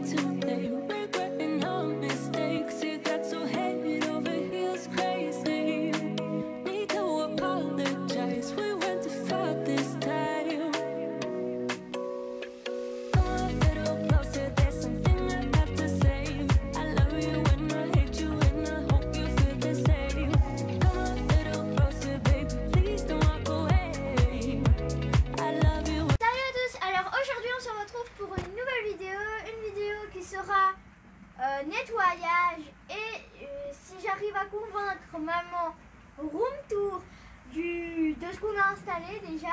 too late, regretting our mistakes. It got so head over heels crazy. Need to apologize, we went too far this time. Come a little closer, there's something I have to say. I love you and I hate you and I hope you feel the same. Come a little closer, baby, please don't walk away. I love you. Salut à tous, alors aujourd'hui on se retrouve pour une nouvelle vidéo qui sera nettoyage et si j'arrive à convaincre maman room tour de ce qu'on a installé déjà.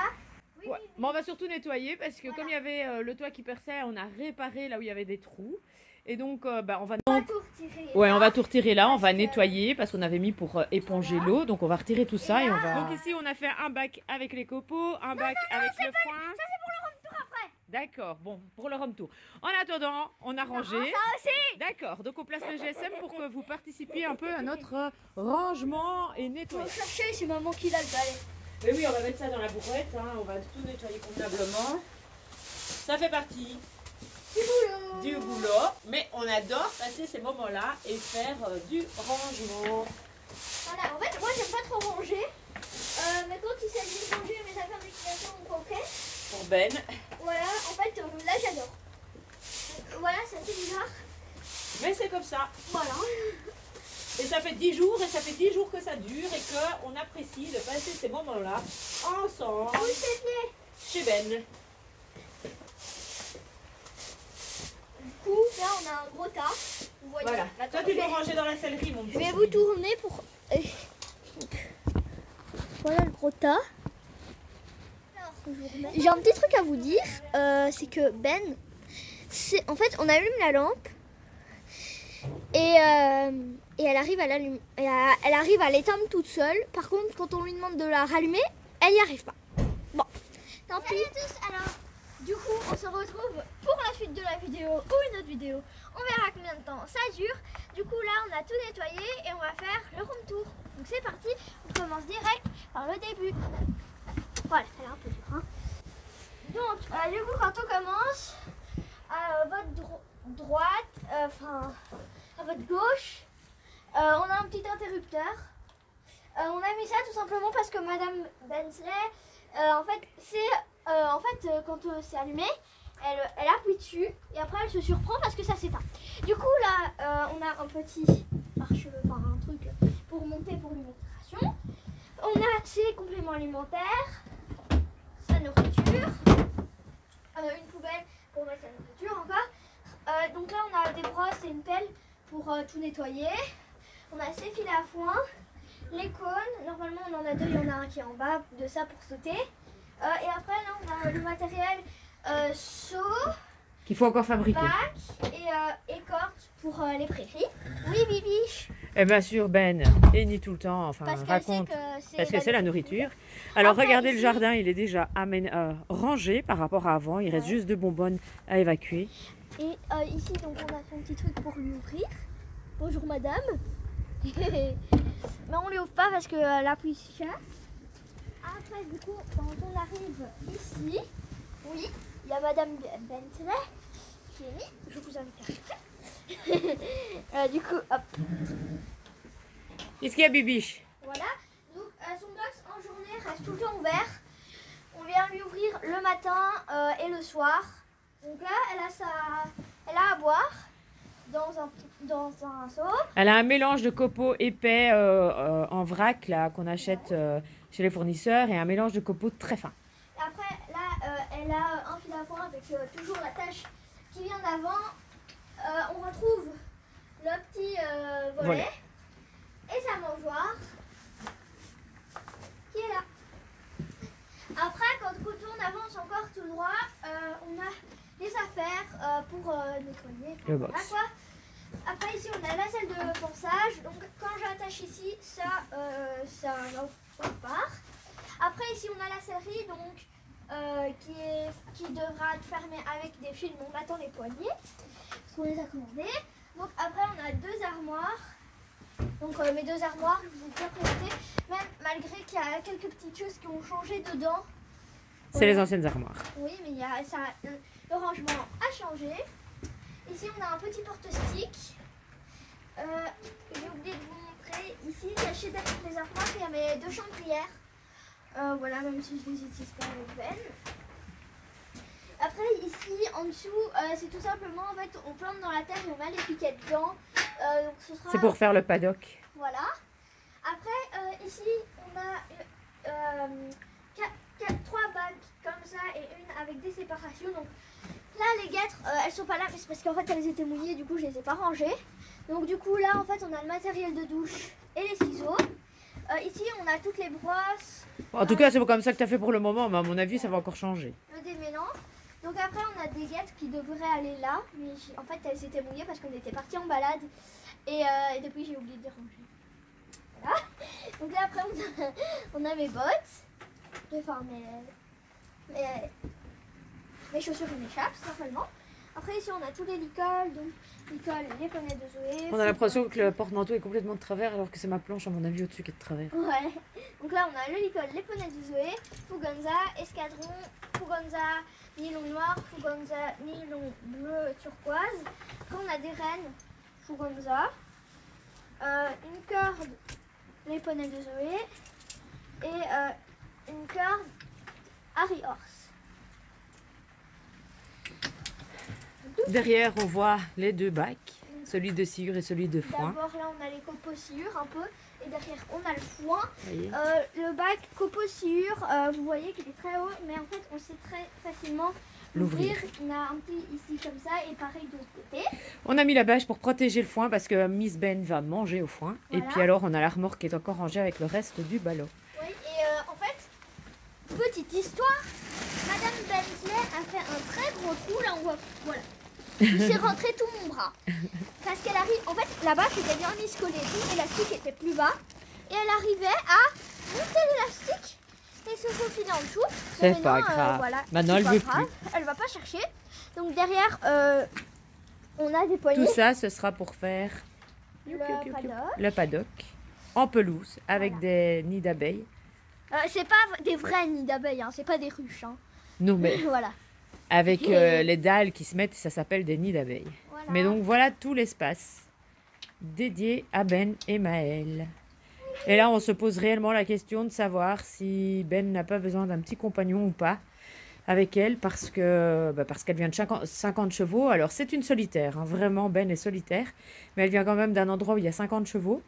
Oui, Ouais. oui, Bon, on va surtout nettoyer parce que Voilà. comme il y avait le toit qui perçait, on a réparé là où il y avait des trous. Et donc, on va... on va tout retirer. Ouais, là. on va tout retirer là, on va Parce que- nettoyer parce qu'on avait mis pour éponger Voilà. l'eau. Donc on va retirer tout ça et on là, va... Donc ici, on a fait un bac avec les copeaux, un bac avec le foin. Ça c'est pour le room tour après. D'accord, bon, pour le home tour. En attendant, on a rangé. Non, ça aussi. D'accord, donc on place le GSM pour que vous participiez un peu à notre rangement et Faut nettoyage. chercher, c'est maman qui l'a le balai. Mais oui, on va mettre ça dans la bourrette, hein, on va tout nettoyer convenablement. Ça fait partie du boulot, mais on adore passer ces moments-là et faire du rangement. Voilà, en fait moi j'aime pas trop ranger. Mais quand il s'agit de ranger mes affaires d'utilisation ou quoi, ok. Pour Ben, Voilà, en fait là j'adore. Voilà, c'est assez bizarre. mais c'est comme ça. Voilà. Et ça fait 10 jours, et ça fait 10 jours que ça dure et qu'on apprécie de passer ces moments-là ensemble Oui, c'est bien. chez Ben. Du coup, là on a un gros tas. Vous voyez. Voilà, Attends, toi tu peux ranger dans la sellerie, mon je petit. vais vous tourner pour. Voilà le gros tas. J'ai un petit truc à vous dire, c'est que Ben, en fait, on allume la lampe et elle arrive à l'allumer, elle arrive à l'éteindre toute seule. Par contre, quand on lui demande de la rallumer, elle n'y arrive pas. Bon, tant pis. Salut à tous. Alors, du coup, on se retrouve pour la suite de la vidéo ou une autre vidéo. On verra combien de temps ça dure. Du coup, là, on a tout nettoyé et on va faire le room tour. Donc c'est parti. On commence direct par le début. Voilà, ça a l'air un peu dur. Hein. Donc, du coup, quand on commence, à votre droite, enfin, à votre gauche, on a un petit interrupteur. On a mis ça tout simplement parce que Madame Bensley, en fait, quand c'est allumé, elle appuie dessus et après elle se surprend parce que ça s'éteint. Du coup, là, on a un petit pare-cheveux, enfin un truc pour monter pour l'alimentation. On a ses compléments alimentaires, sa nourriture, une poubelle pour mettre sa nourriture encore. Donc là on a des brosses et une pelle pour tout nettoyer. On a ses fils à foin, les cônes, normalement on en a deux, il y en a un qui est en bas de ça pour sauter. Et après là on a le matériel seau, Qu'il faut encore fabriquer. bac et corde pour les prairies. Oui Bibiche. Et bien sûr, Ben hennit tout le temps, enfin Parce qu'elle raconte. sait que Parce que c'est la nourriture. Alors Après, regardez le ici- jardin, il est déjà rangé par rapport à avant. Il reste Ouais. juste deux bonbonnes à évacuer. Et ici, donc, on a son petit truc pour lui ouvrir. Bonjour madame. Mais on lui ouvre pas parce que la poussière chasse. Après, du coup, quand on arrive ici, oui, il y a madame Bentley qui est mise. Je vous invite à rentrer. Du coup, hop, Qu'est-ce qu'il y a, Bibiche? voilà. Donc, son box en journée reste tout le temps ouvert. On vient lui ouvrir le matin et le soir. Donc là, elle a à boire dans un seau. Elle a un mélange de copeaux épais en vrac là qu'on achète chez les fournisseurs et un mélange de copeaux très fin. Et après, là, elle a un fil à foin avec toujours la tache qui vient d'avant. On retrouve le petit volet et sa mangeoire qui est là. Après, quand on avance encore tout droit, on a des affaires pour nettoyer. Le Voilà, box. quoi. Après, ici, on a la salle de ponçage. Donc, quand j'attache ici, ça va au part. Après, ici, on a la sellerie, donc, qui devra être fermée avec des fils. On attend les poignées, parce qu'on les a commandés. Donc, après, on a deux armoires. Donc, mes deux armoires, je vous ai bien présenté. Même malgré qu'il y a quelques petites choses qui ont changé dedans. C'est les anciennes armoires. Oui, mais le rangement a changé. Ici, on a un petit porte-stick. J'ai oublié de vous montrer. Ici, caché derrière les armoires, il y a mes 2 chambrières. Voilà, même si je les utilise pas avec Ben. Après, ici, en dessous, c'est tout simplement, en fait, on plante dans la terre et on met les piquets dedans. Donc ce sera... C'est pour faire le paddock. Voilà. Après, ici, on a 3 bacs comme ça et une avec des séparations. Donc là, les guêtres, elles sont pas là, mais c'est parce qu'en fait, elles étaient mouillées, du coup, je les ai pas rangées. Donc du coup, là, en fait, on a le matériel de douche et les ciseaux. Ici, on a toutes les brosses. En tout cas, c'est comme ça que tu as fait pour le moment, mais à mon avis, ça va encore changer. Le démêlant. Donc après, on a des guêtres qui devraient aller là. Mais en fait, elles étaient mouillées parce qu'on était partis en balade. Et depuis, j'ai oublié de les ranger. Voilà. Donc là, après, on a mes bottes. Enfin, mes chaussures et mes chapes, simplement. Après, ici, on a tous les licoles. Donc, licoles, les poneys de Zoé. On a l'impression que le porte-manteau est complètement de travers, alors que c'est ma planche, à mon avis, au-dessus qui est de travers. Ouais. Donc là, on a le licol, les poneys de Zoé, Fugonza, Escadron, Fugonza, nylon noir, Fugonza, nylon bleu turquoise. Après, on a des rennes, Fugonza, une corde, les poneys de Zoé, et une corde, Harry Horse. Derrière, on voit les 2 bacs, celui de sciure et celui de foin. D'abord, là, on a les copeaux sciure un peu, et derrière, on a le foin. Voyez. Le bac copeaux sciure, vous voyez qu'il est très haut, mais en fait, on sait très facilement l'ouvrir. On a un petit ici comme ça, et pareil de l'autre côté. On a mis la bâche pour protéger le foin parce que Miss Ben va manger au foin. Voilà. Et puis alors, on a la remorque qui est encore rangée avec le reste du ballot. Oui, et en fait, petite histoire, Madame Bentley a fait un très gros trou, là on voit, voilà. Il s'est rentré tout mon bras. Parce qu'elle arrive, en fait, là-bas c'était bien mis collé, tout l'élastique était plus bas. Et elle arrivait à monter l'élastique et se faufiler en dessous. C'est Mais pas non, grave. voilà, Maintenant, c'est elle pas veut grave. Elle va pas chercher. Donc derrière, on a des poignées. Tout ça, ce sera pour faire Le paddock. le paddock en pelouse avec Voilà. des nids d'abeilles. C'est pas des vrais nids d'abeilles, hein, c'est pas des ruches. Hein. Non, mais Voilà. avec les dalles qui se mettent, ça s'appelle des nids d'abeilles. Voilà. Mais donc voilà tout l'espace dédié à Ben et Maëlle. Et là, on se pose réellement la question de savoir si Ben n'a pas besoin d'un petit compagnon ou pas avec elle parce qu'elle vient de 50 chevaux. Alors, c'est une solitaire, hein, vraiment, Ben est solitaire. Mais elle vient quand même d'un endroit où il y a 50 chevaux.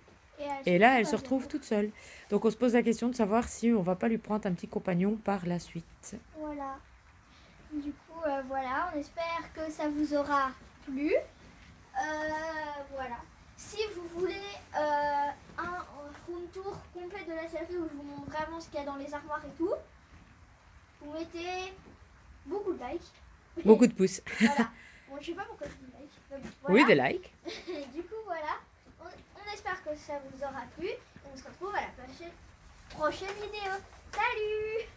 Et là, elle se retrouve toute seule. Donc, on se pose la question de savoir si on va pas lui prendre un petit compagnon par la suite. Voilà. Du coup, voilà, on espère que ça vous aura plu. Voilà. Si vous voulez un room tour complet de la selfie où je vous montre vraiment ce qu'il y a dans les armoires et tout, vous mettez beaucoup de likes. Beaucoup de pouces. Voilà. Bon, je sais pas pourquoi je dis like. mais bon, voilà. Oui, des likes. Du coup, voilà. On espère que ça vous aura plu. Et on se retrouve à la prochaine vidéo. Salut!